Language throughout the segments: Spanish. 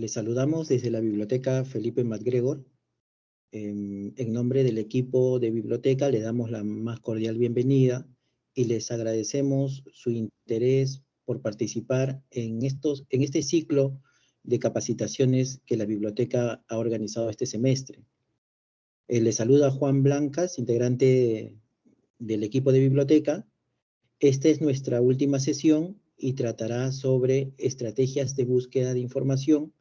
Les saludamos desde la Biblioteca Felipe MacGregor. En nombre del equipo de biblioteca le damos la más cordial bienvenida y les agradecemos su interés por participar en este ciclo de capacitaciones que la biblioteca ha organizado este semestre. Les saluda Juan Blancas, integrante del equipo de biblioteca. Esta es nuestra última sesión y tratará sobre estrategias de búsqueda de información.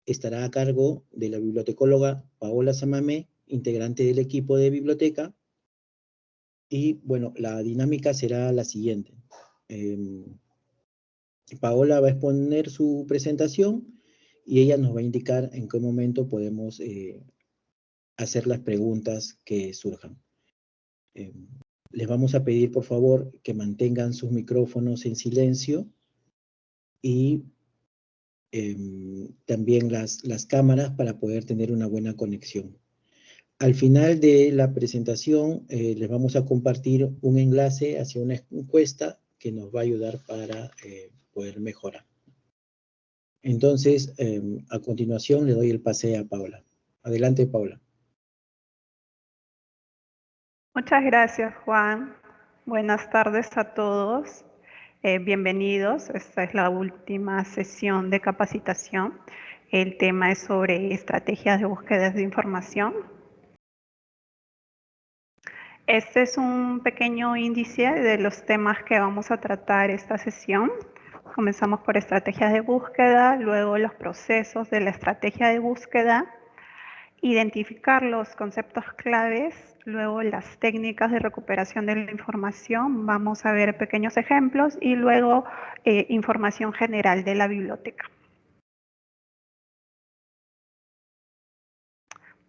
Estará a cargo de la bibliotecóloga Paola Samamé, integrante del equipo de biblioteca. Y bueno, la dinámica será la siguiente. Paola va a exponer su presentación y ella nos va a indicar en qué momento podemos hacer las preguntas que surjan. Les vamos a pedir, por favor, que mantengan sus micrófonos en silencio y también las cámaras para poder tener una buena conexión. Al final de la presentación les vamos a compartir un enlace hacia una encuesta que nos va a ayudar para poder mejorar. Entonces, a continuación le doy el pase a Paola. Adelante, Paola. Muchas gracias, Juan. Buenas tardes a todos. Bienvenidos. Esta es la última sesión de capacitación. El tema es sobre estrategias de búsqueda de información. Este es un pequeño índice de los temas que vamos a tratar esta sesión. Comenzamos por estrategias de búsqueda, luego los procesos de la estrategia de búsqueda, identificar los conceptos claves, luego las técnicas de recuperación de la información, vamos a ver pequeños ejemplos y luego información general de la biblioteca.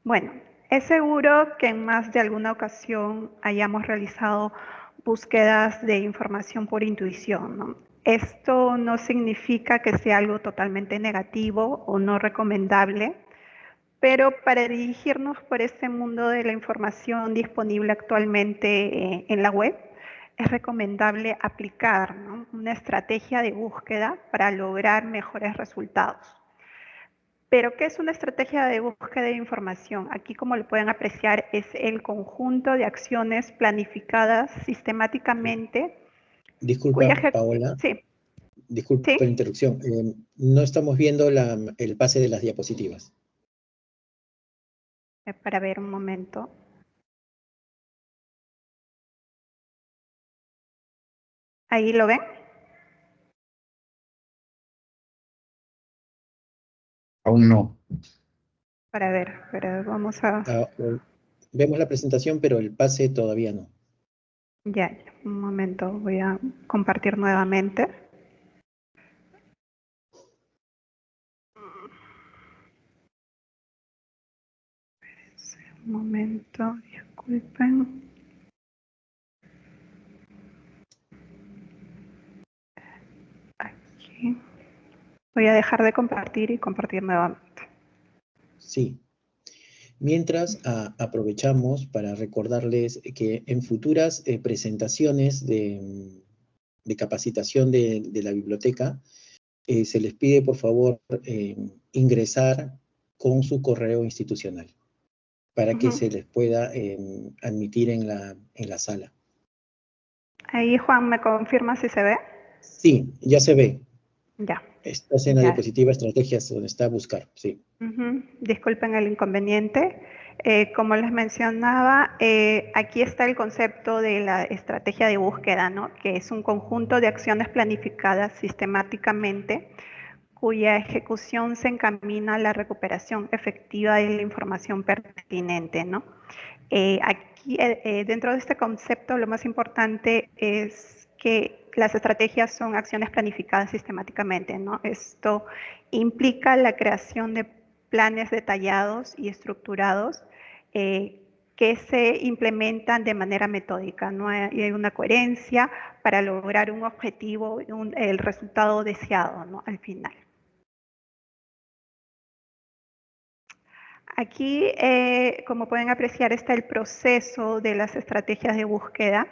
Bueno, es seguro que en más de alguna ocasión hayamos realizado búsquedas de información por intuición, ¿no? Esto no significa que sea algo totalmente negativo o no recomendable, pero para dirigirnos por este mundo de la información disponible actualmente en la web, es recomendable aplicar, ¿no?, una estrategia de búsqueda para lograr mejores resultados. Pero, ¿qué es una estrategia de búsqueda de información? Aquí, como lo pueden apreciar, es el conjunto de acciones planificadas sistemáticamente. Disculpa, Paola. Sí. Disculpa ¿Sí? la interrupción. No estamos viendo el pase de las diapositivas. Para ver un momento. ¿Ahí lo ven? Aún no. Para ver, pero vamos a... Vemos la presentación, pero el pase todavía no. Ya, un momento, voy a compartir nuevamente. Un momento, disculpen. Aquí. Voy a dejar de compartir y compartir nuevamente. Sí. Mientras, aprovechamos para recordarles que en futuras presentaciones de capacitación de la biblioteca, se les pide, por favor, ingresar con su correo institucional para que se les pueda admitir en la sala. Ahí, Juan, ¿me confirma si se ve? Sí, ya se ve. Ya. Estás en la diapositiva estrategias donde está buscar, sí. Disculpen el inconveniente. Como les mencionaba, aquí está el concepto de la estrategia de búsqueda, ¿no?, que es un conjunto de acciones planificadas sistemáticamente cuya ejecución se encamina a la recuperación efectiva de la información pertinente, ¿no? Aquí, dentro de este concepto, lo más importante es que las estrategias son acciones planificadas sistemáticamente, ¿no? Esto implica la creación de planes detallados y estructurados que se implementan de manera metódica, ¿no? Hay una coherencia para lograr un objetivo, el resultado deseado, ¿no?, al final. Aquí, como pueden apreciar, está el proceso de las estrategias de búsqueda.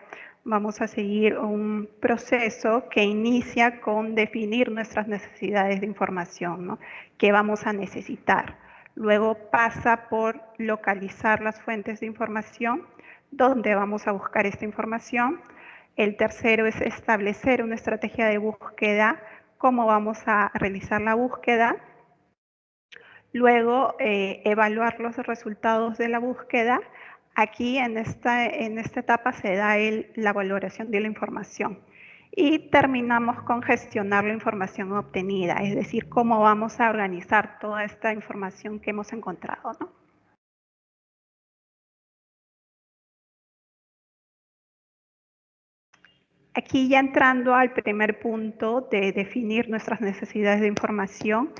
Vamos a seguir un proceso que inicia con definir nuestras necesidades de información, ¿no? ¿Qué vamos a necesitar? Luego pasa por localizar las fuentes de información, dónde vamos a buscar esta información. El tercero es establecer una estrategia de búsqueda, cómo vamos a realizar la búsqueda. Luego, evaluar los resultados de la búsqueda. Aquí en esta etapa se da la valoración de la información. Y terminamos con gestionar la información obtenida, es decir, cómo vamos a organizar toda esta información que hemos encontrado, ¿no? Aquí ya entrando al primer punto de definir nuestras necesidades de información,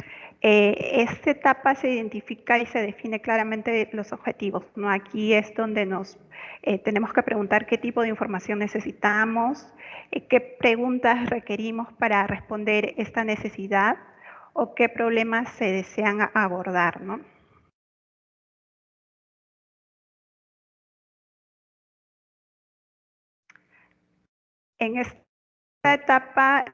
esta etapa se identifica y se define claramente los objetivos, ¿no? Aquí es donde nos tenemos que preguntar qué tipo de información necesitamos, qué preguntas requerimos para responder esta necesidad o qué problemas se desean abordar, ¿no? En esta etapa,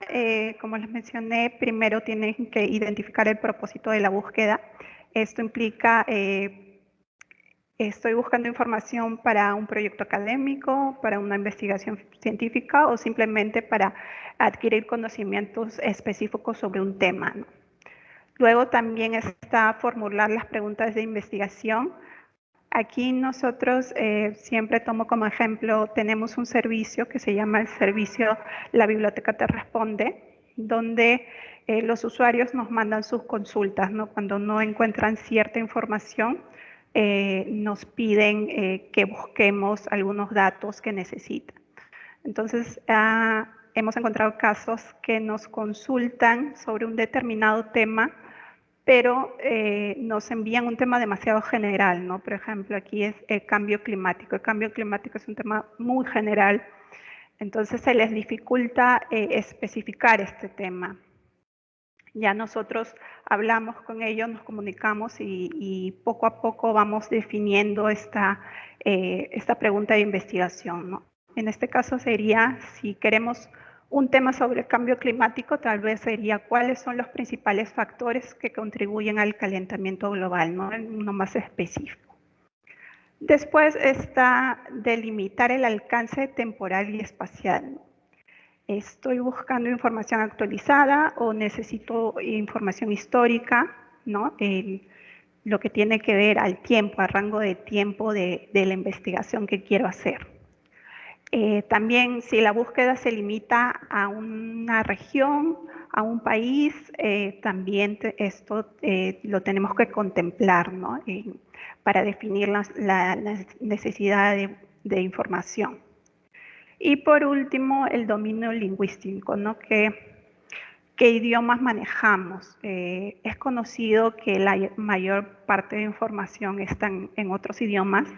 como les mencioné, primero tienen que identificar el propósito de la búsqueda. Esto implica, estoy buscando información para un proyecto académico, para una investigación científica o simplemente para adquirir conocimientos específicos sobre un tema, ¿no? Luego también está formular las preguntas de investigación. Aquí nosotros siempre tomo como ejemplo, tenemos un servicio que se llama el servicio La Biblioteca Te Responde, donde los usuarios nos mandan sus consultas, ¿no? Cuando no encuentran cierta información, nos piden que busquemos algunos datos que necesitan. Entonces, hemos encontrado casos que nos consultan sobre un determinado tema, pero nos envían un tema demasiado general, ¿no? Por ejemplo, aquí es el cambio climático. El cambio climático es un tema muy general, entonces se les dificulta especificar este tema. Ya nosotros hablamos con ellos, nos comunicamos y poco a poco vamos definiendo esta pregunta de investigación, ¿no? En este caso sería, si queremos un tema sobre el cambio climático, tal vez sería cuáles son los principales factores que contribuyen al calentamiento global, ¿no? Uno más específico. Después está delimitar el alcance temporal y espacial, ¿no? Estoy buscando información actualizada o necesito información histórica, ¿no? Lo que tiene que ver al tiempo, al rango de tiempo de la investigación que quiero hacer. También si la búsqueda se limita a una región, a un país, también esto lo tenemos que contemplar, ¿no? Para definir la necesidad de información. Y por último, el dominio lingüístico, ¿no? ¿Qué idiomas manejamos? Es conocido que la mayor parte de información está en otros idiomas.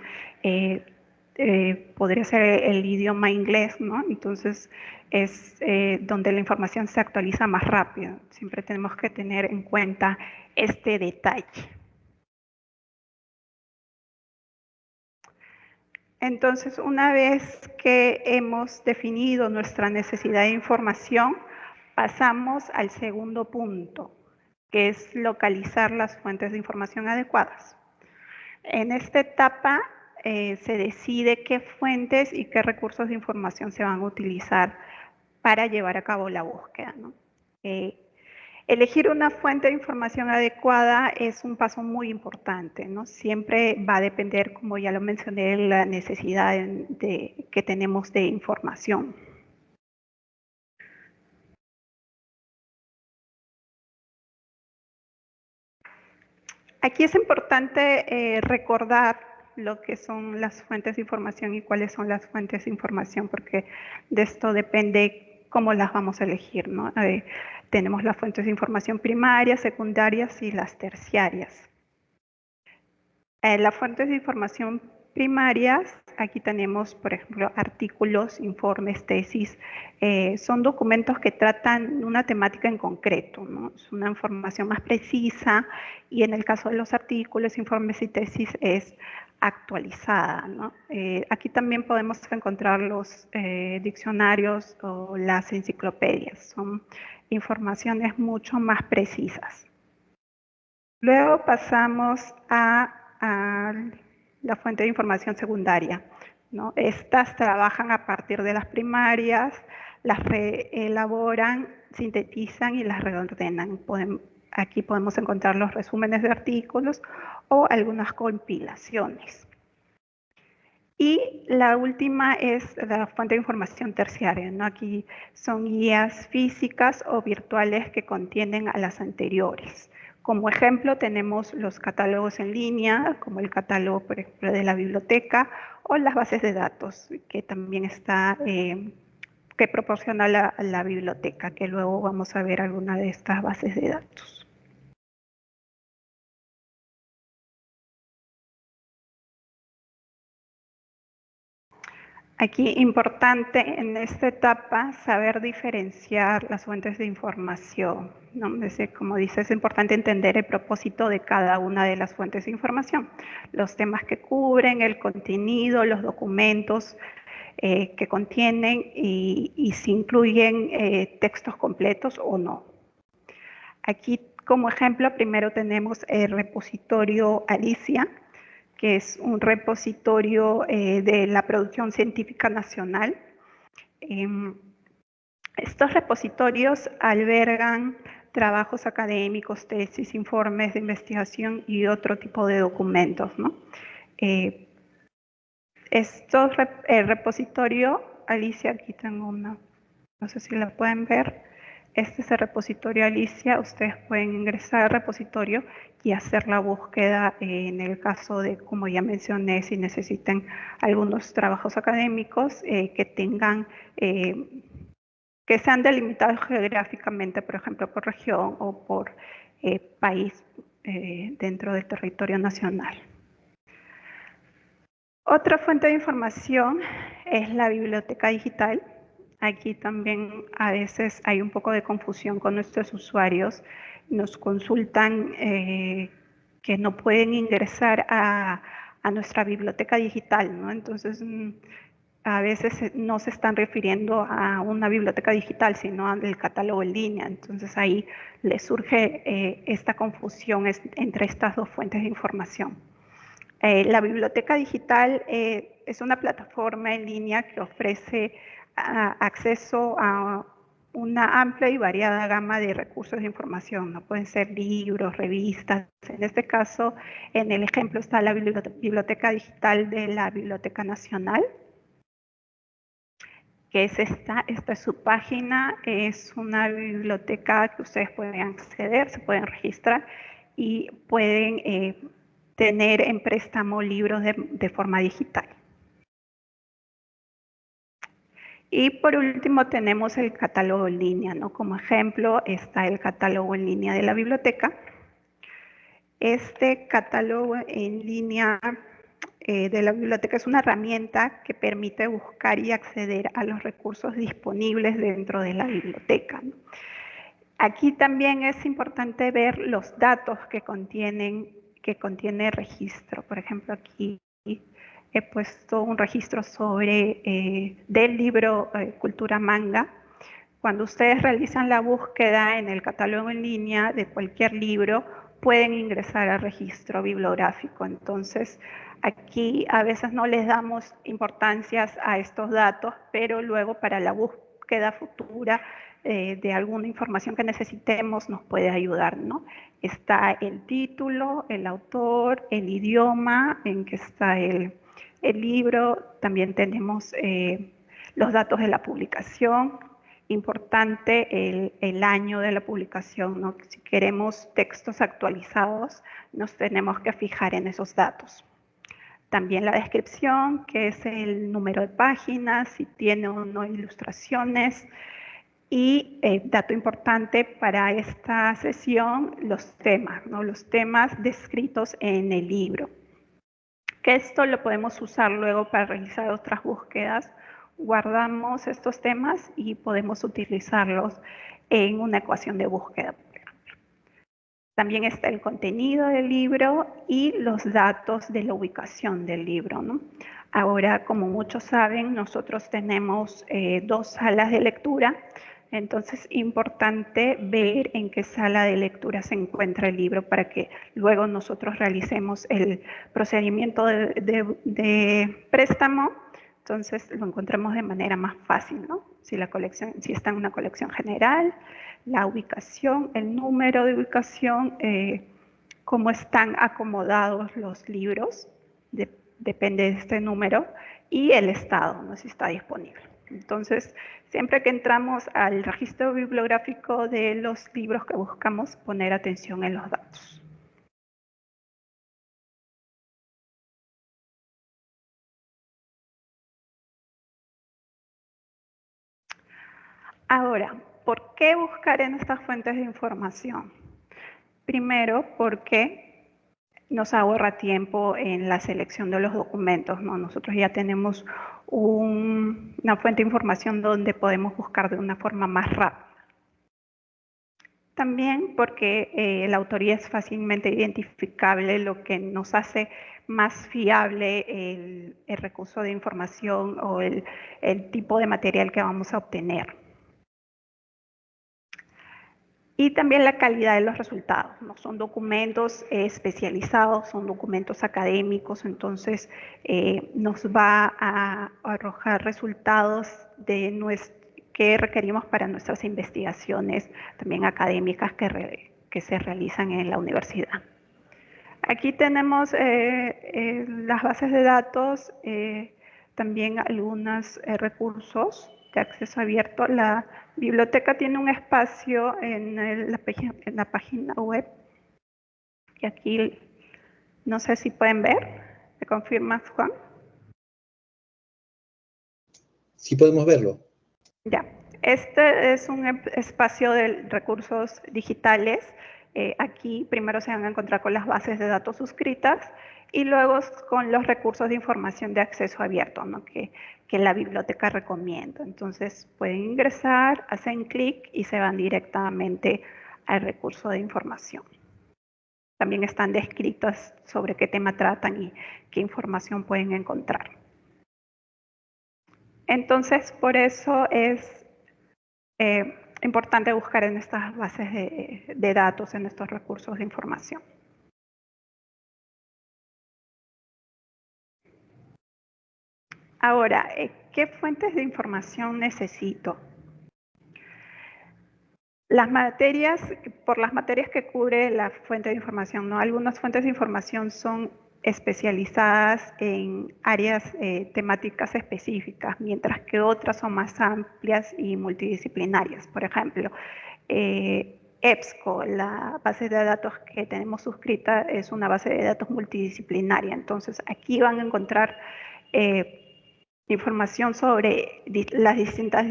Podría ser el idioma inglés, ¿no? Entonces es donde la información se actualiza más rápido. Siempre tenemos que tener en cuenta este detalle. Entonces, una vez que hemos definido nuestra necesidad de información, pasamos al segundo punto, que es localizar las fuentes de información adecuadas. En esta etapa se decide qué fuentes y qué recursos de información se van a utilizar para llevar a cabo la búsqueda, ¿no? Elegir una fuente de información adecuada es un paso muy importante, ¿no? Siempre va a depender, como ya lo mencioné, de la necesidad que tenemos de información. Aquí es importante recordar lo que son las fuentes de información y cuáles son las fuentes de información, porque de esto depende cómo las vamos a elegir, ¿no? Tenemos las fuentes de información primarias, secundarias y las terciarias. Las fuentes de información primarias, aquí tenemos, por ejemplo, artículos, informes, tesis. Son documentos que tratan una temática en concreto, ¿no? Es una información más precisa y en el caso de los artículos, informes y tesis es actualizada, ¿no? Aquí también podemos encontrar los diccionarios o las enciclopedias. Son informaciones mucho más precisas. Luego pasamos a la fuente de información secundaria, ¿no? Estas trabajan a partir de las primarias, las reelaboran, sintetizan y las reordenan. Aquí podemos encontrar los resúmenes de artículos o algunas compilaciones. Y la última es la fuente de información terciaria, ¿no? Aquí son guías físicas o virtuales que contienen a las anteriores. Como ejemplo tenemos los catálogos en línea, como el catálogo, por ejemplo, de la biblioteca, o las bases de datos, que también está, que proporciona la biblioteca, que luego vamos a ver alguna de estas bases de datos. Aquí importante en esta etapa saber diferenciar las fuentes de información, ¿no? Como dice, es importante entender el propósito de cada una de las fuentes de información, los temas que cubren, el contenido, los documentos que contienen y si incluyen textos completos o no. Aquí como ejemplo primero tenemos el repositorio Alicia, que es un repositorio de la producción científica nacional. Estos repositorios albergan trabajos académicos, tesis, informes de investigación y otro tipo de documentos, ¿no? El repositorio, Alicia, aquí tengo una, no sé si la pueden ver. Este es el repositorio Alicia, ustedes pueden ingresar al repositorio y hacer la búsqueda en el caso de, como ya mencioné, si necesitan algunos trabajos académicos que tengan, que sean delimitados geográficamente, por ejemplo, por región o por país dentro del territorio nacional. Otra fuente de información es la biblioteca digital. Aquí también a veces hay un poco de confusión con nuestros usuarios. Nos consultan que no pueden ingresar a nuestra biblioteca digital, ¿no? Entonces, a veces no se están refiriendo a una biblioteca digital, sino al catálogo en línea. Entonces, ahí les surge esta confusión entre estas dos fuentes de información. La biblioteca digital es una plataforma en línea que ofrece acceso a una amplia y variada gama de recursos de información, ¿no? Pueden ser libros, revistas. En este caso, en el ejemplo está la biblioteca digital de la Biblioteca Nacional, que es esta es su página, es una biblioteca que ustedes pueden acceder, se pueden registrar y pueden tener en préstamo libros de forma digital. Y por último tenemos el catálogo en línea, ¿no? Como ejemplo está el catálogo en línea de la biblioteca. Este catálogo en línea de la biblioteca es una herramienta que permite buscar y acceder a los recursos disponibles dentro de la biblioteca, ¿no? Aquí también es importante ver los datos que contiene el registro. Por ejemplo, aquí he puesto un registro sobre del libro Cultura Manga. Cuando ustedes realizan la búsqueda en el catálogo en línea de cualquier libro, pueden ingresar al registro bibliográfico. Entonces, aquí a veces no les damos importancia a estos datos, pero luego para la búsqueda futura de alguna información que necesitemos nos puede ayudar, ¿no? Está el título, el autor, el idioma en que está el libro, también tenemos los datos de la publicación, importante el año de la publicación, ¿no? Si queremos textos actualizados, nos tenemos que fijar en esos datos. También la descripción, que es el número de páginas, si tiene o no ilustraciones. Y dato importante para esta sesión, los temas, ¿no? Los temas descritos en el libro. que esto lo podemos usar luego para realizar otras búsquedas. Guardamos estos temas y podemos utilizarlos en una ecuación de búsqueda. También está el contenido del libro y los datos de la ubicación del libro, ¿no? Ahora, como muchos saben, nosotros tenemos 2 salas de lectura, entonces es importante ver en qué sala de lectura se encuentra el libro para que luego nosotros realicemos el procedimiento de préstamo. Entonces lo encontramos de manera más fácil, ¿no? Si está en una colección general, la ubicación, el número de ubicación, cómo están acomodados los libros, depende de este número, y el estado, ¿no? Si está disponible. Entonces, siempre que entramos al registro bibliográfico de los libros que buscamos, poner atención en los datos. Ahora, ¿por qué buscar en estas fuentes de información? Primero, porque nos ahorra tiempo en la selección de los documentos, ¿no? Nosotros ya tenemos una fuente de información donde podemos buscar de una forma más rápida. También porque la autoría es fácilmente identificable, lo que nos hace más fiable el recurso de información o el tipo de material que vamos a obtener. Y también la calidad de los resultados, ¿no? Son documentos especializados, son documentos académicos, entonces nos va a arrojar resultados que requerimos para nuestras investigaciones también académicas que se realizan en la universidad. Aquí tenemos las bases de datos, también algunos recursos de acceso abierto. La biblioteca tiene un espacio en la página web, que aquí no sé si pueden ver. ¿Me confirmas, Juan? Sí podemos verlo. Ya, este es un espacio de recursos digitales. Aquí primero se van a encontrar con las bases de datos suscritas y luego con los recursos de información de acceso abierto, ¿no? que la biblioteca recomienda. Entonces pueden ingresar, hacen clic y se van directamente al recurso de información. También están descritas sobre qué tema tratan y qué información pueden encontrar. Entonces, por eso es importante buscar en estas bases de datos, en estos recursos de información. Ahora, ¿qué fuentes de información necesito? Por las materias que cubre la fuente de información, ¿no? Algunas fuentes de información son especializadas en áreas temáticas específicas, mientras que otras son más amplias y multidisciplinarias. Por ejemplo, EBSCO, la base de datos que tenemos suscrita, es una base de datos multidisciplinaria. Entonces, aquí van a encontrar información sobre las distintas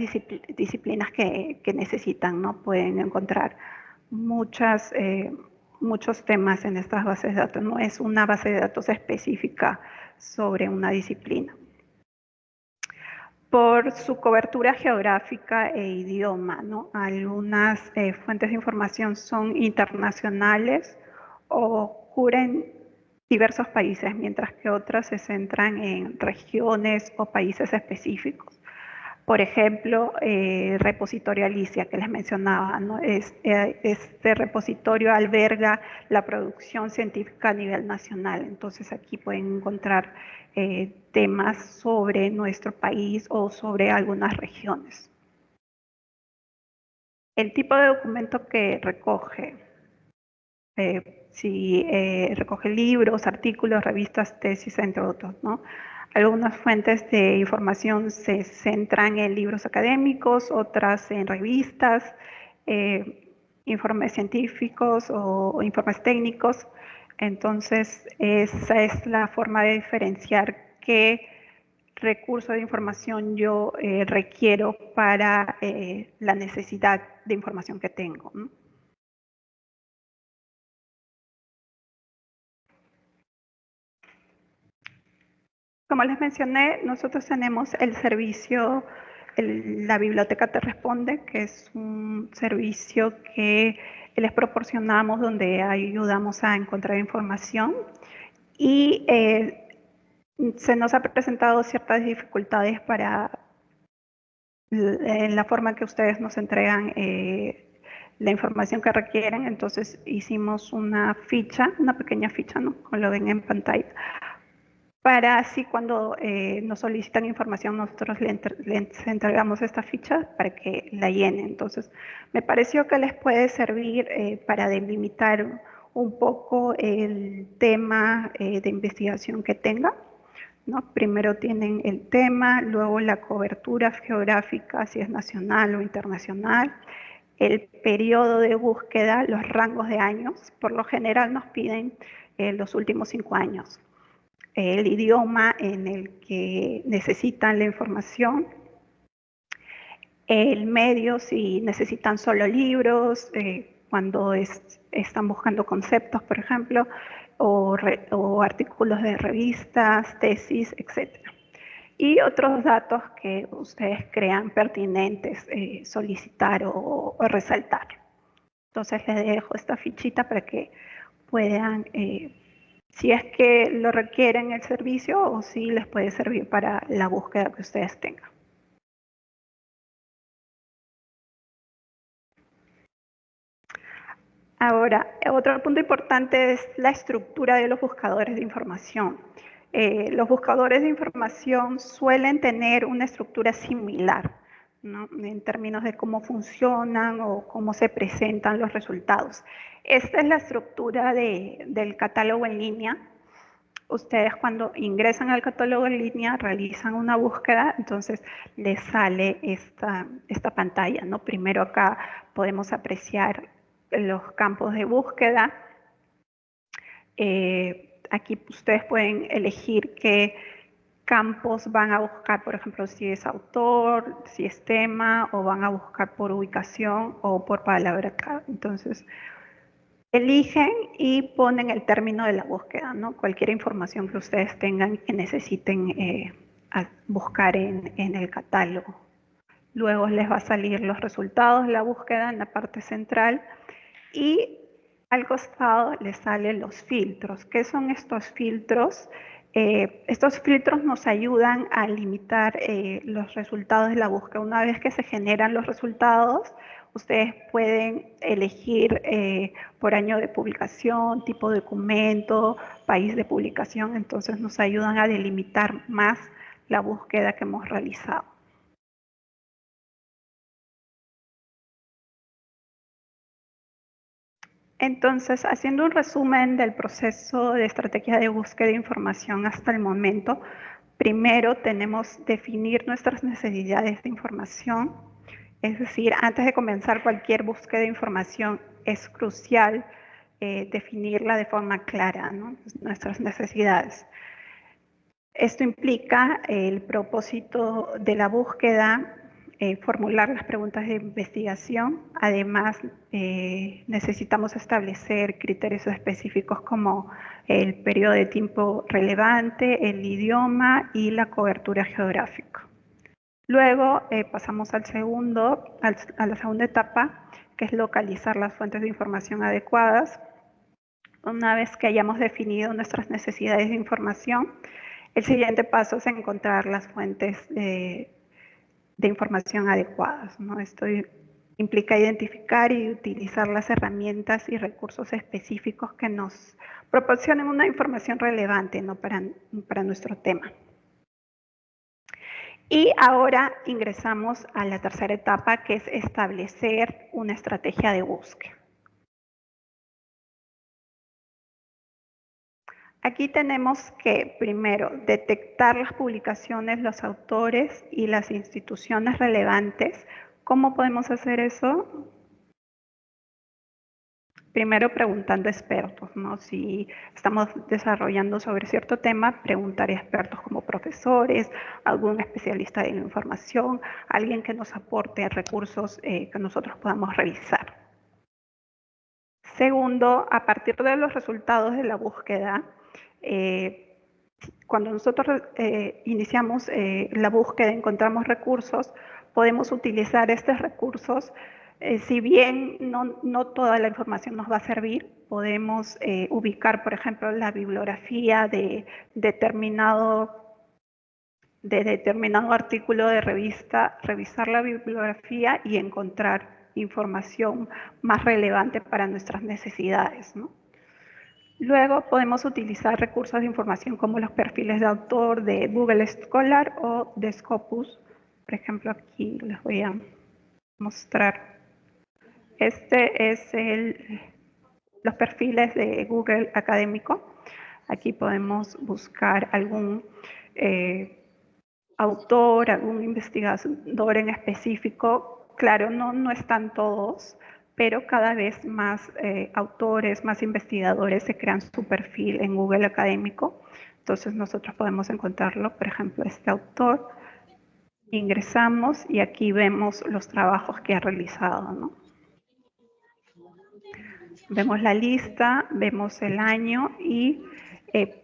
disciplinas que necesitan, ¿no? Pueden encontrar muchos temas en estas bases de datos. No es una base de datos específica sobre una disciplina. Por su cobertura geográfica e idioma, ¿no? Algunas fuentes de información son internacionales o cubren diversos países, mientras que otras se centran en regiones o países específicos. Por ejemplo, repositorio Alicia, que les mencionaba, ¿no? Este repositorio alberga la producción científica a nivel nacional. Entonces aquí pueden encontrar temas sobre nuestro país o sobre algunas regiones. El tipo de documento que recoge, si recoge libros, artículos, revistas, tesis, entre otros, ¿no? Algunas fuentes de información se centran en libros académicos, otras en revistas, informes científicos o informes técnicos. Entonces, esa es la forma de diferenciar qué recurso de información yo requiero para la necesidad de información que tengo, ¿no? Como les mencioné, nosotros tenemos el servicio, la Biblioteca Te Responde, que es un servicio que les proporcionamos donde ayudamos a encontrar información y se nos ha presentado ciertas dificultades en la forma que ustedes nos entregan la información que requieren. Entonces hicimos una ficha, una pequeña ficha, ¿no? Como lo ven en pantalla, para así cuando nos solicitan información nosotros les entregamos esta ficha para que la llenen. Entonces me pareció que les puede servir para delimitar un poco el tema de investigación que tenga, ¿no? Primero tienen el tema, luego la cobertura geográfica, si es nacional o internacional, el periodo de búsqueda, los rangos de años. Por lo general nos piden los últimos 5 años. El idioma en el que necesitan la información, el medio, si necesitan solo libros, cuando están buscando conceptos, por ejemplo, o artículos de revistas, tesis, etc. Y otros datos que ustedes crean pertinentes solicitar o resaltar. Entonces les dejo esta fichita para que puedan, si es que lo requieren el servicio o si les puede servir para la búsqueda que ustedes tengan. Ahora, otro punto importante es la estructura de los buscadores de información. Los buscadores de información suelen tener una estructura similar, ¿no? En términos de cómo funcionan o cómo se presentan los resultados. Esta es la estructura del catálogo en línea. Ustedes cuando ingresan al catálogo en línea realizan una búsqueda, entonces les sale esta pantalla, ¿no? Primero acá podemos apreciar los campos de búsqueda. Aquí ustedes pueden elegir qué campos van a buscar, por ejemplo, si es autor, si es tema, o van a buscar por ubicación o por palabra clave. Entonces, eligen y ponen el término de la búsqueda, ¿no? Cualquier información que ustedes tengan que necesiten buscar en el catálogo. Luego les va a salir los resultados de la búsqueda en la parte central y al costado les salen los filtros. ¿Qué son estos filtros? Estos filtros nos ayudan a limitar los resultados de la búsqueda. Una vez que se generan los resultados, ustedes pueden elegir por año de publicación, tipo de documento, país de publicación. Entonces nos ayudan a delimitar más la búsqueda que hemos realizado. Entonces, haciendo un resumen del proceso de estrategia de búsqueda de información hasta el momento, primero tenemos definir nuestras necesidades de información. Es decir, antes de comenzar cualquier búsqueda de información es crucial definirla de forma clara, ¿no? Nuestras necesidades. Esto implica el propósito de la búsqueda, formular las preguntas de investigación. Además, necesitamos establecer criterios específicos como el periodo de tiempo relevante, el idioma y la cobertura geográfica. Luego pasamos a la segunda etapa, que es localizar las fuentes de información adecuadas. Una vez que hayamos definido nuestras necesidades de información, el siguiente paso es encontrar las fuentes de información adecuadas, ¿no? Esto implica identificar y utilizar las herramientas y recursos específicos que nos proporcionen una información relevante, ¿no? para nuestro tema. Y ahora ingresamos a la tercera etapa, que es establecer una estrategia de búsqueda. Aquí tenemos que, primero, detectar las publicaciones, los autores y las instituciones relevantes. ¿Cómo podemos hacer eso? Primero preguntando a expertos, ¿no? Si estamos desarrollando sobre cierto tema, preguntar a expertos como profesores, algún especialista de la información, alguien que nos aporte recursos que nosotros podamos revisar. Segundo, a partir de los resultados de la búsqueda, cuando nosotros iniciamos la búsqueda, encontramos recursos, podemos utilizar estos recursos. Si bien no toda la información nos va a servir, podemos ubicar, por ejemplo, la bibliografía de determinado artículo de revista, revisar la bibliografía y encontrar información más relevante para nuestras necesidades, ¿no? Luego podemos utilizar recursos de información como los perfiles de autor de Google Scholar o de Scopus. Por ejemplo, aquí les voy a mostrar. Este es los perfiles de Google Académico. Aquí podemos buscar algún autor, algún investigador en específico. Claro, no están todos, pero cada vez más autores, más investigadores se crean su perfil en Google Académico. Entonces nosotros podemos encontrarlo, por ejemplo, este autor. Ingresamos y aquí vemos los trabajos que ha realizado, ¿no? Vemos la lista, vemos el año y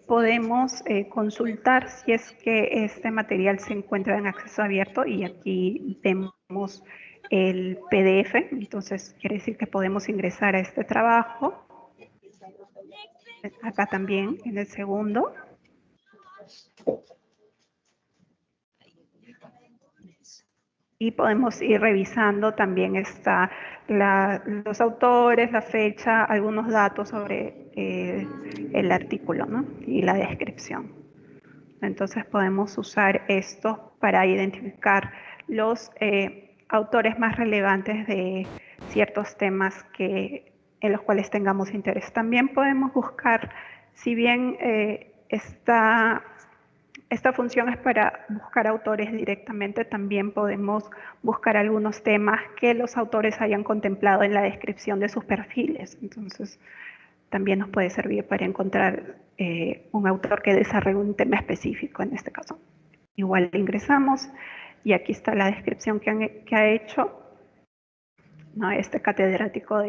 podemos consultar si es que este material se encuentra en acceso abierto, y aquí vemos el PDF. Entonces quiere decir que podemos ingresar a este trabajo. Acá también en el segundo. Y podemos ir revisando también los autores, la fecha, algunos datos sobre el artículo, ¿no? Y la descripción. Entonces podemos usar esto para identificar los autores más relevantes de ciertos temas en los cuales tengamos interés. También podemos buscar, si bien esta función es para buscar autores directamente, también podemos buscar algunos temas que los autores hayan contemplado en la descripción de sus perfiles. Entonces, también nos puede servir para encontrar un autor que desarrolle un tema específico en este caso. Igual ingresamos y aquí está la descripción que ha hecho, ¿no? Este catedrático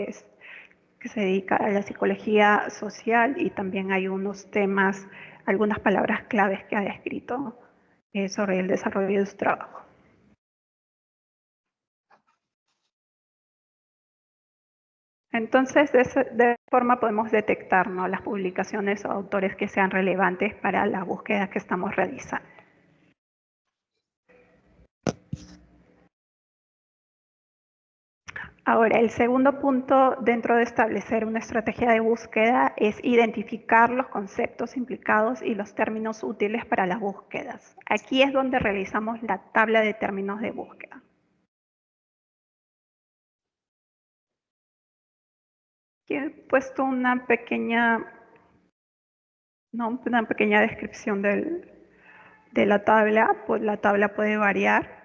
que se dedica a la psicología social, y también hay unos temas, algunas palabras claves que ha descrito sobre el desarrollo de su trabajo. Entonces, de esa forma podemos detectar, ¿no?, las publicaciones o autores que sean relevantes para la búsqueda que estamos realizando. Ahora, el segundo punto dentro de establecer una estrategia de búsqueda es identificar los conceptos implicados y los términos útiles para las búsquedas. Aquí es donde realizamos la tabla de términos de búsqueda. Aquí he puesto una pequeña descripción de la tabla. Pues la tabla puede variar.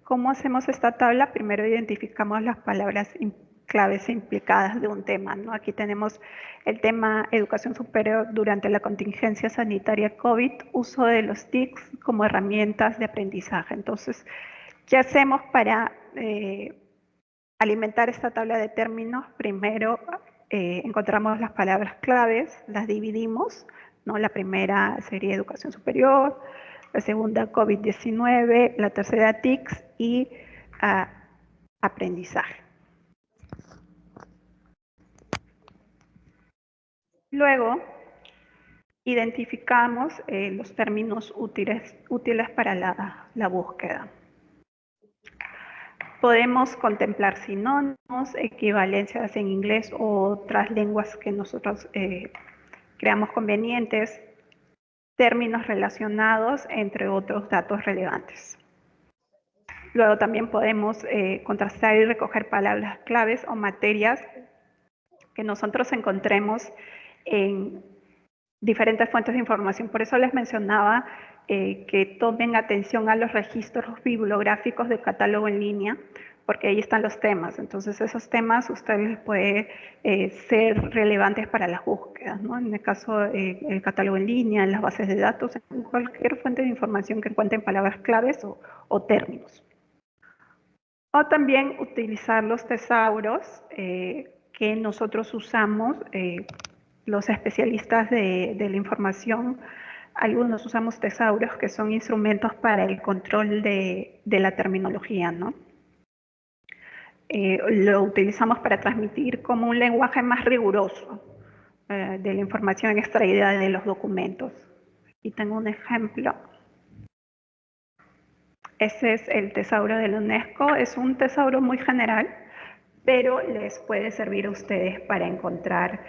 ¿Cómo hacemos esta tabla? Primero identificamos las palabras claves implicadas de un tema, ¿no? Aquí tenemos el tema educación superior durante la contingencia sanitaria COVID, uso de los TICs como herramientas de aprendizaje. Entonces, ¿qué hacemos para alimentar esta tabla de términos? Primero encontramos las palabras claves, las dividimos, ¿no? La primera sería educación superior, la segunda COVID-19, la tercera TICs y aprendizaje. Luego, identificamos los términos útiles para la búsqueda. Podemos contemplar sinónimos, equivalencias en inglés o otras lenguas que nosotros creamos convenientes, términos relacionados, entre otros datos relevantes. Luego también podemos contrastar y recoger palabras claves o materias que nosotros encontremos en diferentes fuentes de información. Por eso les mencionaba que tomen atención a los registros bibliográficos del catálogo en línea, porque ahí están los temas. Entonces, esos temas ustedes les puede ser relevantes para las búsquedas, ¿no? En el caso el catálogo en línea, en las bases de datos, en cualquier fuente de información que encuentren palabras claves o términos. O también utilizar los tesauros que nosotros usamos los especialistas de la información, algunos usamos tesauros, que son instrumentos para el control de la terminología, ¿no? Lo utilizamos para transmitir como un lenguaje más riguroso de la información extraída de los documentos. Aquí tengo un ejemplo. Ese es el tesauro de la UNESCO. Es un tesauro muy general, pero les puede servir a ustedes para encontrar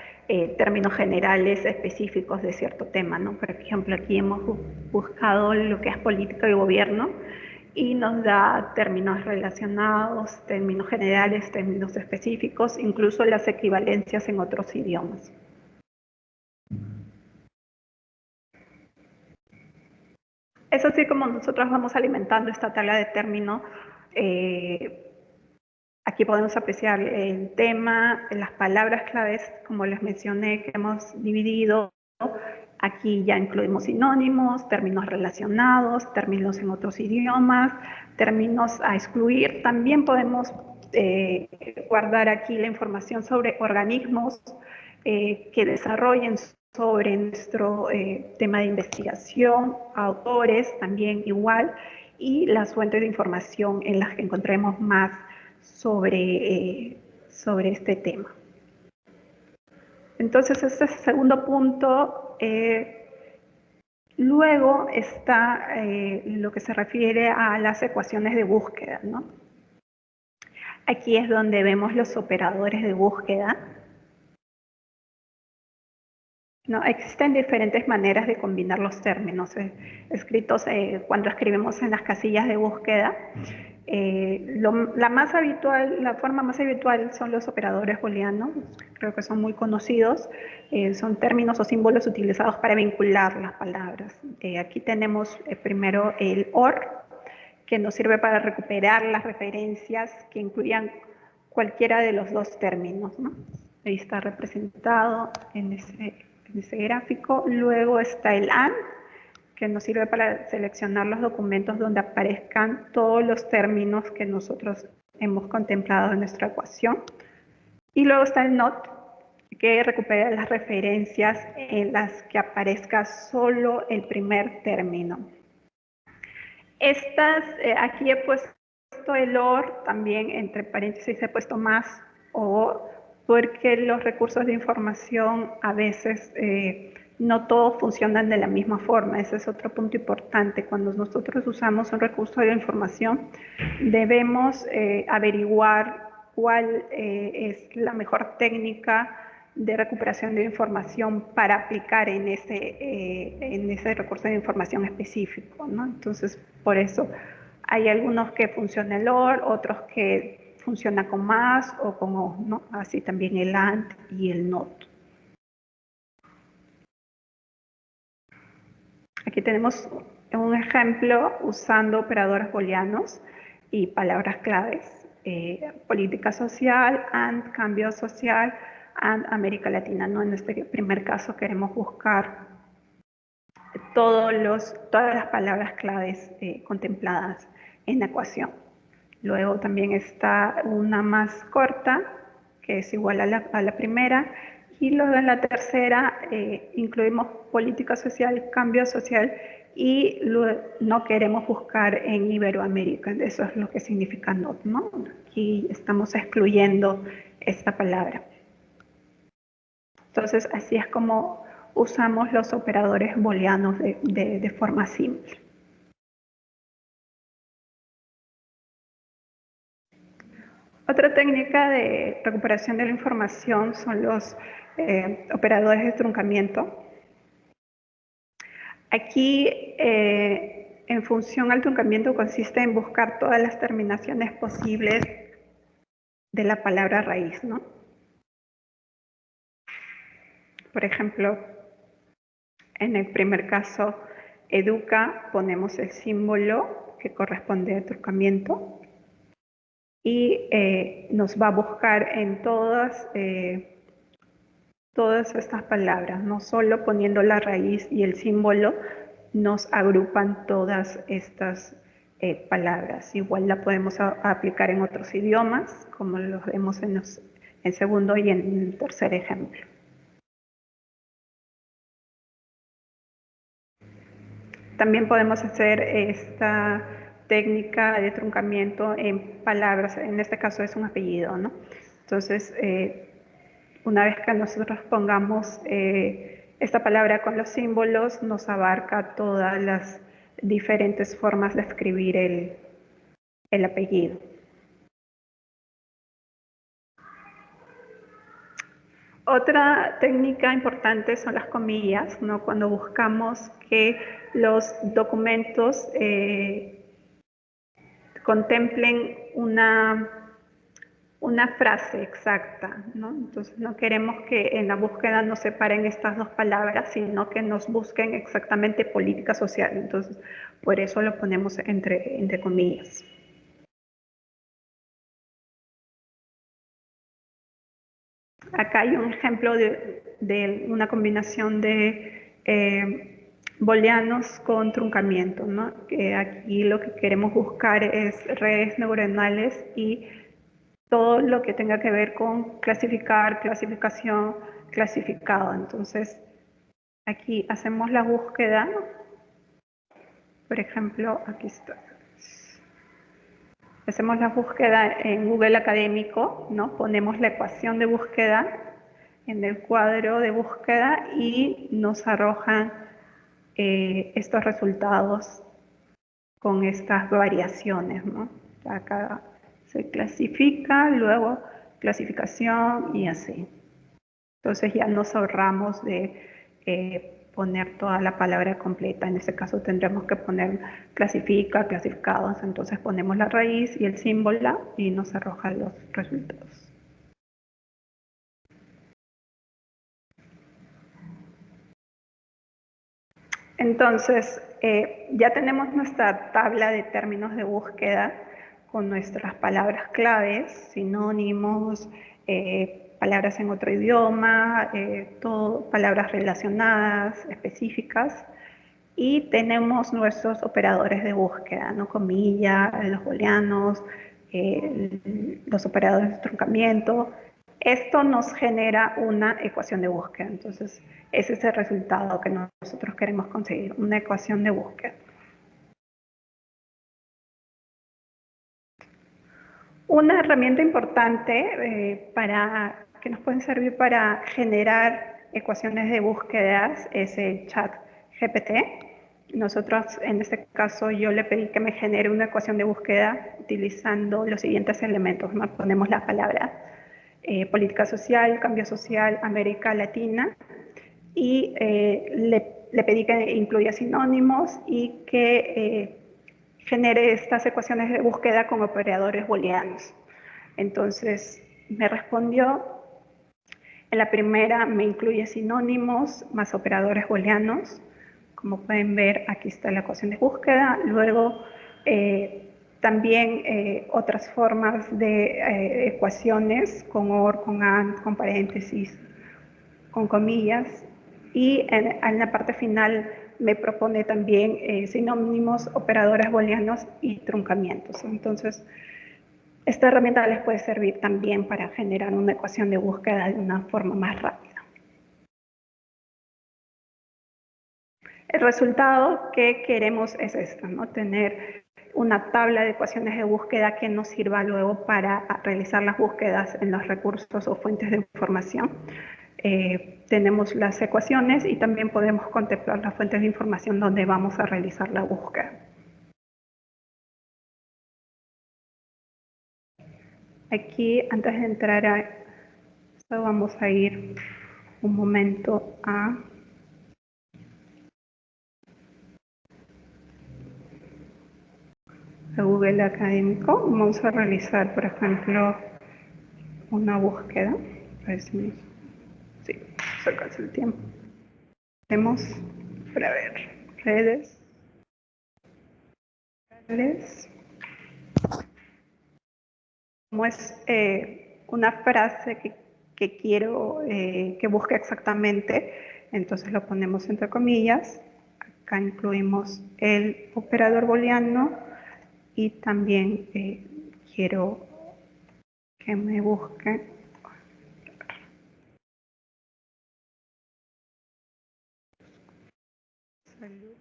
términos generales específicos de cierto tema, ¿no? Por ejemplo, aquí hemos buscado lo que es política y gobierno y nos da términos relacionados, términos generales, términos específicos, incluso las equivalencias en otros idiomas. Es así como nosotros vamos alimentando esta tabla de términos. Aquí podemos apreciar el tema, las palabras claves, como les mencioné, que hemos dividido. Aquí ya incluimos sinónimos, términos relacionados, términos en otros idiomas, términos a excluir. También podemos guardar aquí la información sobre organismos que desarrollen sobre nuestro tema de investigación, autores también igual, y las fuentes de información en las que encontremos más sobre este tema. Entonces, este es el segundo punto. Luego está lo que se refiere a las ecuaciones de búsqueda, ¿no? Aquí es donde vemos los operadores de búsqueda. No, existen diferentes maneras de combinar los términos escritos cuando escribimos en las casillas de búsqueda. La forma más habitual son los operadores booleanos, creo que son muy conocidos, son términos o símbolos utilizados para vincular las palabras. Aquí tenemos primero el OR, que nos sirve para recuperar las referencias que incluyan cualquiera de los dos términos, ¿no? Ahí está representado en ese gráfico. Luego está el AND, que nos sirve para seleccionar los documentos donde aparezcan todos los términos que nosotros hemos contemplado en nuestra ecuación. Y luego está el NOT, que recupera las referencias en las que aparezca solo el primer término. Aquí he puesto el OR, también entre paréntesis he puesto más o, porque los recursos de información a veces no todos funcionan de la misma forma. Ese es otro punto importante. Cuando nosotros usamos un recurso de información, debemos averiguar cuál es la mejor técnica de recuperación de información para aplicar en ese recurso de información específico, ¿no? Entonces, por eso hay algunos que funcionan el OR, otros que funciona con más o con O, ¿no? Así también el AND y el NOT. Aquí tenemos un ejemplo usando operadores booleanos y palabras claves. Política social, AND, cambio social, AND, América Latina, ¿no? En este primer caso queremos buscar todas las palabras claves contempladas en la ecuación. Luego también está una más corta, que es igual a la primera, y luego en la tercera incluimos política social, cambio social, y no queremos buscar en Iberoamérica. Eso es lo que significa NOT, ¿no? Aquí estamos excluyendo esta palabra. Entonces, así es como usamos los operadores booleanos de forma simple. Otra técnica de recuperación de la información son los operadores de truncamiento. Aquí, en función al truncamiento, consiste en buscar todas las terminaciones posibles de la palabra raíz, ¿no? Por ejemplo, en el primer caso, educa, ponemos el símbolo que corresponde al truncamiento y nos va a buscar en todas estas palabras, no solo poniendo la raíz y el símbolo, nos agrupan todas estas palabras. Igual la podemos aplicar en otros idiomas, como lo vemos en segundo y en el tercer ejemplo. También podemos hacer esta técnica de truncamiento en palabras, en este caso es un apellido, ¿no? Entonces, una vez que nosotros pongamos esta palabra con los símbolos, nos abarca todas las diferentes formas de escribir el apellido. Otra técnica importante son las comillas, ¿no? Cuando buscamos que los documentos contemplen una frase exacta, ¿no? Entonces no queremos que en la búsqueda nos separen estas dos palabras, sino que nos busquen exactamente política social. Entonces, por eso lo ponemos entre comillas. Acá hay un ejemplo de una combinación de booleanos con truncamiento, ¿no? Aquí lo que queremos buscar es redes neuronales y todo lo que tenga que ver con clasificar, clasificación, clasificado. Entonces, aquí hacemos la búsqueda. Por ejemplo, aquí está. Hacemos la búsqueda en Google Académico, ¿no? Ponemos la ecuación de búsqueda en el cuadro de búsqueda y nos arrojan estos resultados con estas variaciones, ¿no? Acá se clasifica, luego clasificación y así. Entonces ya nos ahorramos de poner toda la palabra completa. En este caso tendremos que poner clasifica, clasificados. Entonces ponemos la raíz y el símbolo y nos arroja los resultados. Entonces, ya tenemos nuestra tabla de términos de búsqueda con nuestras palabras claves, sinónimos, palabras en otro idioma, palabras relacionadas, específicas, y tenemos nuestros operadores de búsqueda, ¿no? Comilla, los booleanos, los operadores de truncamiento. Esto nos genera una ecuación de búsqueda. Entonces, ese es el resultado que nosotros queremos conseguir, una ecuación de búsqueda. Una herramienta importante para que nos pueden servir para generar ecuaciones de búsquedas es el chat GPT. Nosotros, en este caso, yo le pedí que me genere una ecuación de búsqueda utilizando los siguientes elementos, ¿no? Ponemos la palabra política social, cambio social, América Latina, y le pedí que incluya sinónimos y que genere estas ecuaciones de búsqueda con operadores booleanos. Entonces me respondió, en la primera me incluye sinónimos más operadores booleanos. Como pueden ver, aquí está la ecuación de búsqueda. Luego también otras formas de ecuaciones con OR, con AND, con paréntesis, con comillas. Y en la parte final me propone también sinónimos, operadores booleanos y truncamientos. Entonces, esta herramienta les puede servir también para generar una ecuación de búsqueda de una forma más rápida. El resultado que queremos es esto, ¿no? Tener una tabla de ecuaciones de búsqueda que nos sirva luego para realizar las búsquedas en los recursos o fuentes de información. Tenemos las ecuaciones y también podemos contemplar las fuentes de información donde vamos a realizar la búsqueda. Aquí, antes de entrar a esto, vamos a ir un momento a Google Académico. Vamos a realizar, por ejemplo, una búsqueda. A ver si sí, se alcanza el tiempo. Tenemos, para ver, redes. Como es una frase que quiero que busque exactamente, entonces lo ponemos entre comillas. Acá incluimos el operador booleano y también quiero que me busque salud.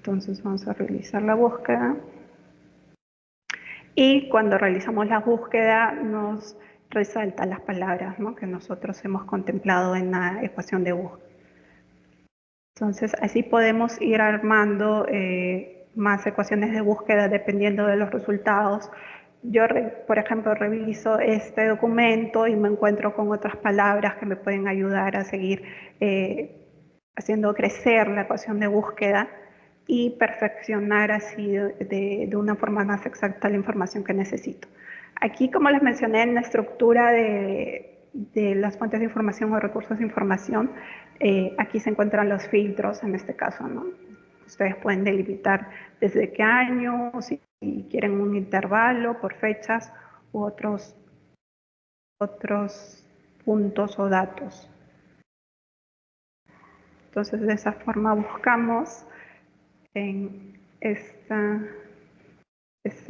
Entonces vamos a realizar la búsqueda. Y cuando realizamos la búsqueda nos resaltan las palabras, ¿no?, que nosotros hemos contemplado en la ecuación de búsqueda. Entonces así podemos ir armando más ecuaciones de búsqueda dependiendo de los resultados. Yo, por ejemplo, reviso este documento y me encuentro con otras palabras que me pueden ayudar a seguir haciendo crecer la ecuación de búsqueda y perfeccionar así de una forma más exacta la información que necesito. Aquí, como les mencioné, en la estructura de las fuentes de información o recursos de información, aquí se encuentran los filtros en este caso, ¿no? Ustedes pueden delimitar desde qué año, si quieren un intervalo por fechas u otros puntos o datos. Entonces, de esa forma buscamos en este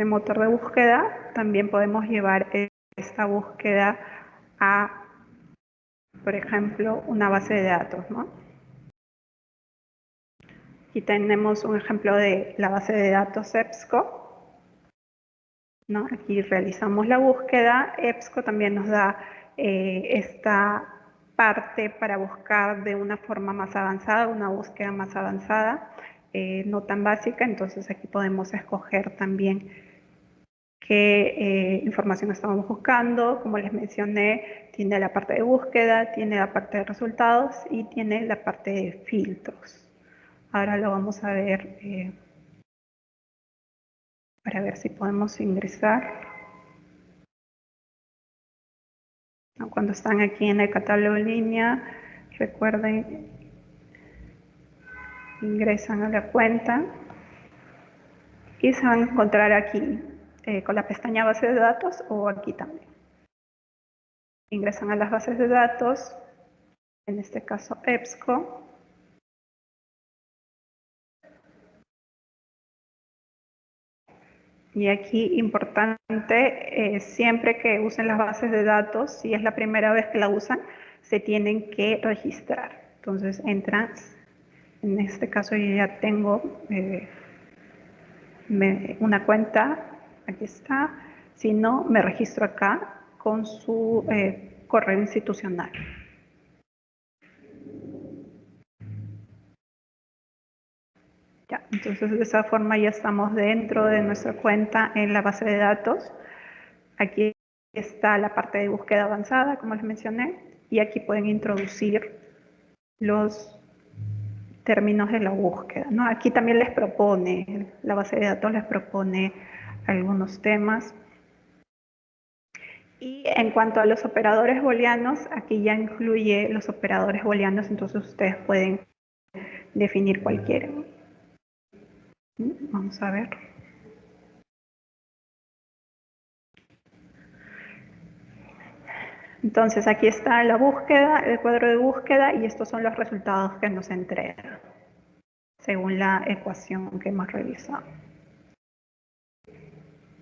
motor de búsqueda. También podemos llevar esta búsqueda a, por ejemplo, una base de datos, ¿no? Aquí tenemos un ejemplo de la base de datos EBSCO, ¿no? Aquí realizamos la búsqueda. EBSCO también nos da esta parte para buscar de una forma más avanzada, una búsqueda más avanzada, no tan básica. Entonces aquí podemos escoger también qué información estamos buscando. Como les mencioné, tiene la parte de búsqueda, tiene la parte de resultados y tiene la parte de filtros. Ahora lo vamos a ver para ver si podemos ingresar. Cuando están aquí en el catálogo en línea, recuerden, ingresan a la cuenta y se van a encontrar aquí con la pestaña base de datos o aquí también. Ingresan a las bases de datos, en este caso EBSCO. Y aquí importante, siempre que usen las bases de datos, si es la primera vez que la usan, se tienen que registrar. Entonces entran, en este caso yo ya tengo una cuenta, aquí está. Si no, me registro acá con su correo institucional. Ya, entonces de esa forma ya estamos dentro de nuestra cuenta en la base de datos. Aquí está la parte de búsqueda avanzada, como les mencioné, y aquí pueden introducir los términos de la búsqueda, ¿no? Aquí también les propone, la base de datos les propone algunos temas. Y en cuanto a los operadores booleanos, aquí ya incluye los operadores booleanos, entonces ustedes pueden definir cualquiera. Vamos a ver. Entonces aquí está la búsqueda, el cuadro de búsqueda, y estos son los resultados que nos entrega según la ecuación que hemos realizado.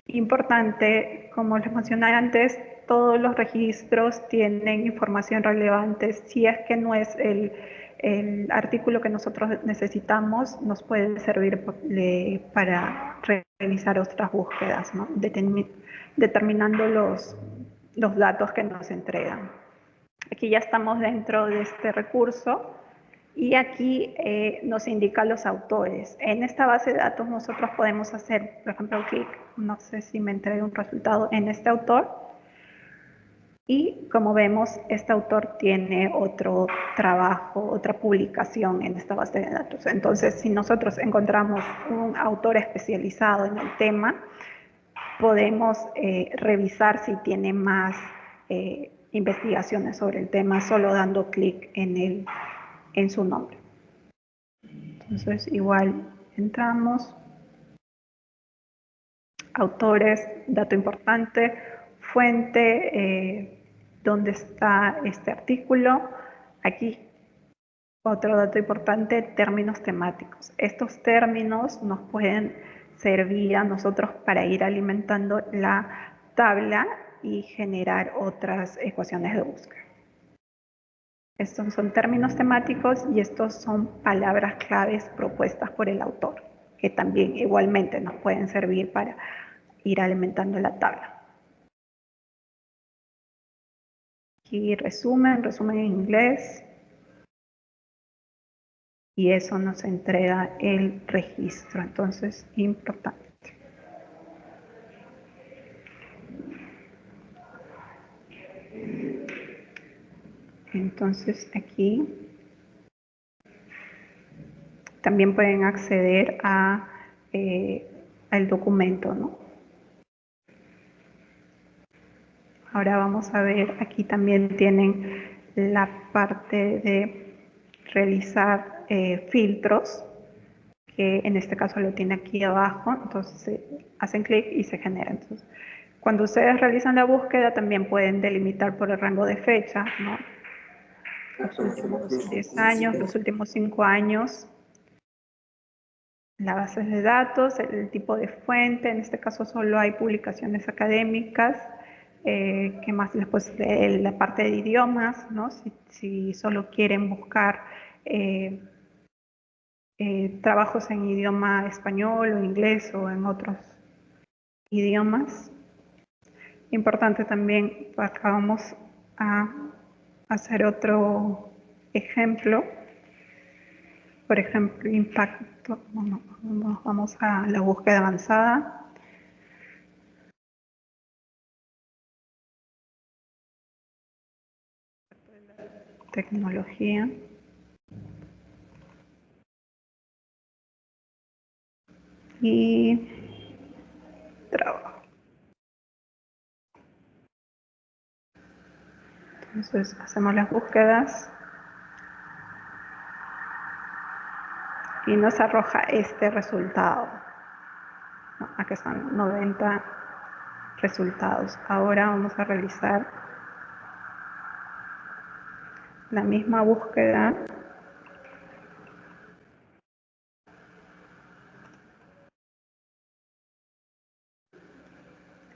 Importante, como les mencioné antes, todos los registros tienen información relevante. Si es que no es el artículo que nosotros necesitamos, nos puede servir para realizar otras búsquedas, ¿no? Determinando los datos que nos entregan. Aquí ya estamos dentro de este recurso y aquí nos indica los autores. En esta base de datos nosotros podemos hacer, por ejemplo, clic, no sé si me entrega un resultado en este autor. Y como vemos, este autor tiene otro trabajo, otra publicación en esta base de datos. Entonces, si nosotros encontramos un autor especializado en el tema, podemos revisar si tiene más investigaciones sobre el tema solo dando clic en su nombre. Entonces, igual entramos, autores, dato importante, fuente, dónde está este artículo. Aquí, otro dato importante, términos temáticos. Estos términos nos pueden servir a nosotros para ir alimentando la tabla y generar otras ecuaciones de búsqueda. Estos son términos temáticos y estos son palabras claves propuestas por el autor. que también igualmente nos pueden servir para ir alimentando la tabla. Aquí resumen en inglés. Y eso nos entrega el registro, entonces importante. Entonces aquí también pueden acceder a al documento, ¿no? Ahora vamos a ver, aquí también tienen la parte de realizar filtros, que en este caso lo tiene aquí abajo, entonces hacen clic y se genera. Entonces, cuando ustedes realizan la búsqueda también pueden delimitar por el rango de fecha, ¿no? Los últimos 10 años, los últimos 5 años, las bases de datos, el tipo de fuente, en este caso solo hay publicaciones académicas, que más después de la parte de idiomas, ¿no? Si solo quieren buscar trabajos en idioma español o inglés o en otros idiomas. Importante también, acá vamos a hacer otro ejemplo. Por ejemplo, impacto, vamos a la búsqueda avanzada. Tecnología. Y trabajo. Entonces hacemos las búsquedas y nos arroja este resultado. Aquí están 90 resultados. Ahora vamos a realizar la misma búsqueda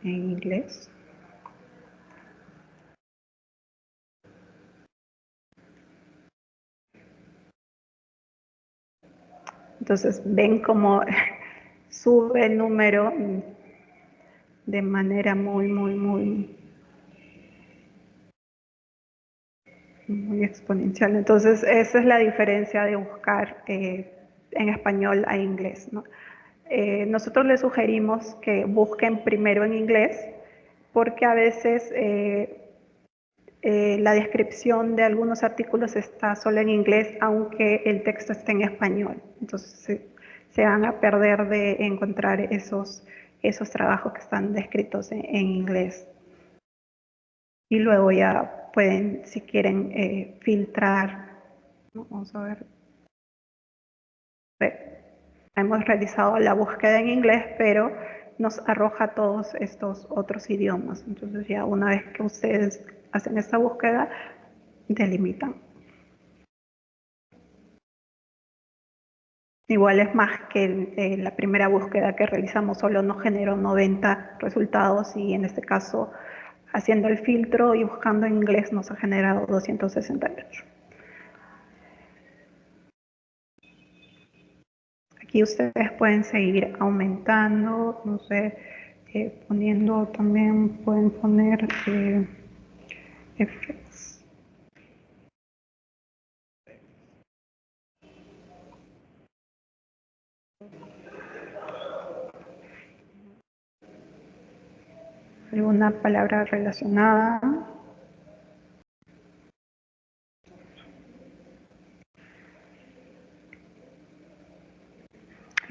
en inglés. Entonces ven cómo sube el número de manera muy exponencial. Entonces esa es la diferencia de buscar en español a inglés, ¿no? Nosotros les sugerimos que busquen primero en inglés porque a veces la descripción de algunos artículos está solo en inglés, aunque el texto esté en español. Entonces se van a perder de encontrar esos trabajos que están descritos en inglés. Y luego ya pueden, si quieren, filtrar. Vamos a ver. Hemos realizado la búsqueda en inglés, pero nos arroja todos estos otros idiomas. Entonces ya una vez que ustedes hacen esta búsqueda, delimitan. Igual es más que la primera búsqueda que realizamos solo nos generó 90 resultados y en este caso haciendo el filtro y buscando en inglés nos ha generado 268. Aquí ustedes pueden seguir aumentando, no sé, poniendo también, pueden poner effects. Alguna palabra relacionada.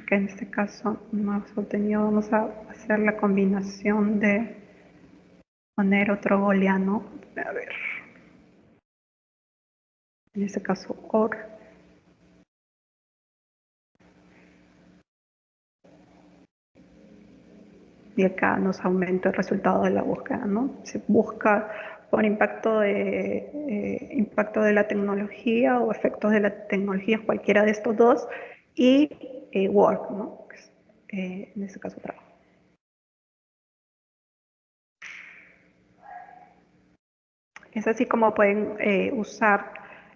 Que en este caso no hemos obtenido, vamos a hacer la combinación de poner otro booleano, a ver, en este caso OR, y acá nos aumenta el resultado de la búsqueda, ¿no? Se busca por impacto de la tecnología o efectos de la tecnología, cualquiera de estos dos, y work, ¿no? En este caso trabajo. Es así como pueden usar,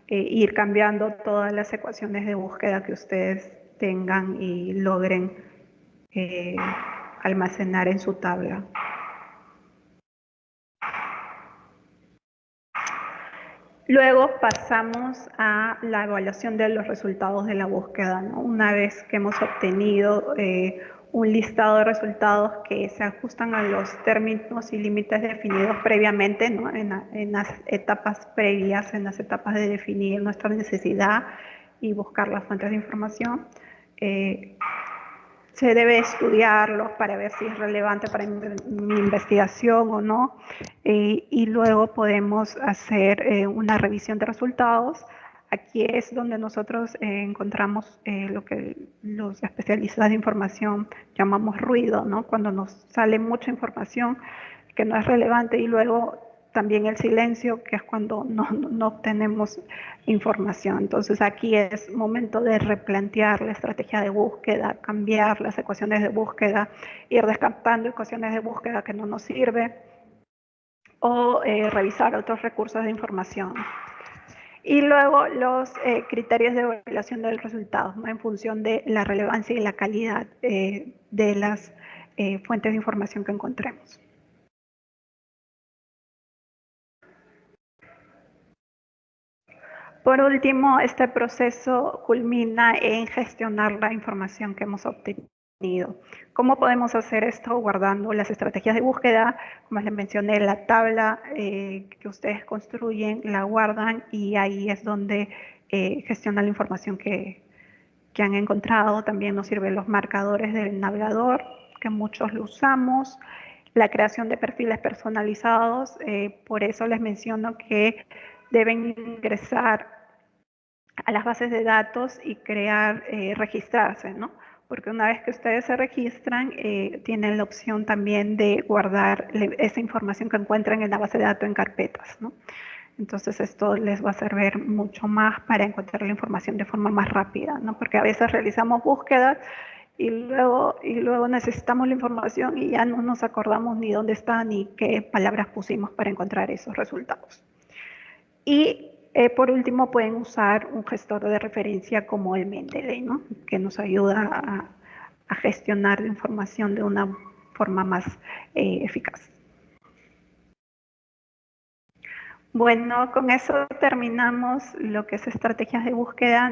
ir cambiando todas las ecuaciones de búsqueda que ustedes tengan y logren almacenar en su tabla. Luego pasamos a la evaluación de los resultados de la búsqueda, ¿no? Una vez que hemos obtenido un listado de resultados que se ajustan a los términos y límites definidos previamente, ¿no? En las etapas previas, en las etapas de definir nuestra necesidad y buscar las fuentes de información. Se debe estudiarlos para ver si es relevante para mi investigación o no, y luego podemos hacer una revisión de resultados. Aquí es donde nosotros encontramos lo que los especialistas de información llamamos ruido, ¿no? Cuando nos sale mucha información que no es relevante, y luego también el silencio, que es cuando no obtenemos información. Entonces aquí es momento de replantear la estrategia de búsqueda, cambiar las ecuaciones de búsqueda, ir descartando ecuaciones de búsqueda que no nos sirven, o revisar otros recursos de información. Y luego los criterios de evaluación del resultado, ¿no? En función de la relevancia y la calidad de las fuentes de información que encontremos. Por último, este proceso culmina en gestionar la información que hemos obtenido. ¿Cómo podemos hacer esto? Guardando las estrategias de búsqueda. Como les mencioné, la tabla que ustedes construyen, la guardan, y ahí es donde gestionan la información que han encontrado. También nos sirven los marcadores del navegador, que muchos lo usamos. La creación de perfiles personalizados, por eso les menciono que deben ingresar a las bases de datos y registrarse, ¿no? Porque una vez que ustedes se registran, tienen la opción también de guardar esa información que encuentran en la base de datos en carpetas, ¿no? Entonces esto les va a servir mucho más para encontrar la información de forma más rápida, ¿no? Porque a veces realizamos búsquedas y luego necesitamos la información y ya no nos acordamos ni dónde está ni qué palabras pusimos para encontrar esos resultados. Y por último, pueden usar un gestor de referencia como el Mendeley, ¿no? Que nos ayuda a gestionar la información de una forma más eficaz. Bueno, con eso terminamos lo que es estrategias de búsqueda.